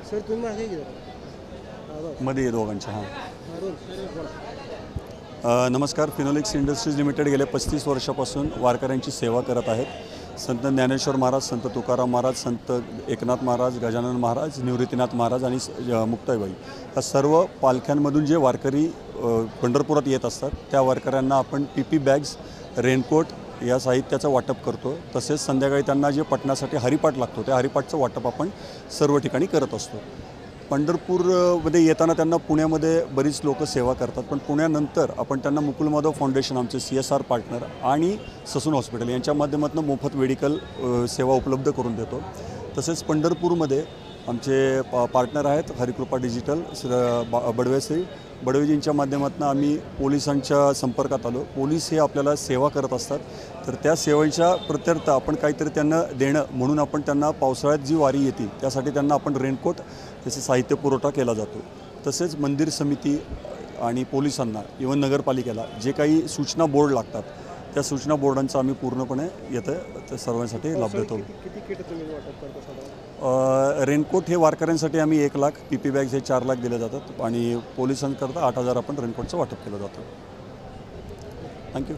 Sir तुम्ही मागे गेला मध्ये दोघांच्या हां. बोला. नमस्कार. फिनोलेक्स इंडस्ट्रीज लिमिटेड गेले 35 वर्षापासून वारकऱ्यांची सेवा करत आहेत. संत ज्ञानेश्वर महाराज, संत तुकाराम महाराज, संत एकनाथ महाराज, गजानन महाराज, निवृत्तीनाथ महाराज आणि मुक्ताईबाई या सर्व पालख्यांमधून जे वारकरी पंढरपुरात येत असतात त्या वारकऱ्यांना आपण PP बॅग्स, रेनकोट या साहित्याचं वाटप करतो. तसेच संध्याकाळी त्यांना जे पठणासाठी हरिपाठ लागतो त्या हरिपाठचं वाटप आपण सर्व ठिकाणी करत असतो. पंढरपूरमध्ये येताना त्यांना पुण्यामध्ये बरीच लोक सेवा करतात, पण पुण्यानंतर आपण त्यांना मुकुल माधव फाउंडेशन, आमचे CSR पार्टनर आणि ससून हॉस्पिटल यांच्या माध्यमातून मोफत मेडिकल सेवा उपलब्ध करून देतो. तसेच पंढरपूरमध्ये आमचे पार्टनर आहेत हरिकृपा डिजिटल, बडवेजींच्या माध्यमातून आम्ही पोलिसांच्या संपर्कात आलो. पोलीस हे आपल्याला सेवा करत असतात, तर त्या सेवेच्या प्रत्यर्थ आपण काहीतरी त्यांना देणं म्हणून आपण त्यांना पावसाळ्यात जी वारी येते त्यासाठी त्यांना आपण रेनकोट त्याचे साहित्य पुरवठा केला जातो. तसेच मंदिर समिती आणि पोलिसांना, इव्हन नगरपालिकेला जे काही सूचना बोर्ड लागतात त्या सूचना बोर्डांचा आम्ही पूर्णपणे येतं त्या सर्वांसाठी लाभ देतो. किती किट तुम्ही वाटप करता? रेनकोट हे वारकऱ्यांसाठी आम्ही 1 लाख, PP बॅग्स हे 4 लाख दिले जातात आणि पोलिसांकरता 8,000 आपण रेनकोटचं वाटप केलं जातं. थँक्यू.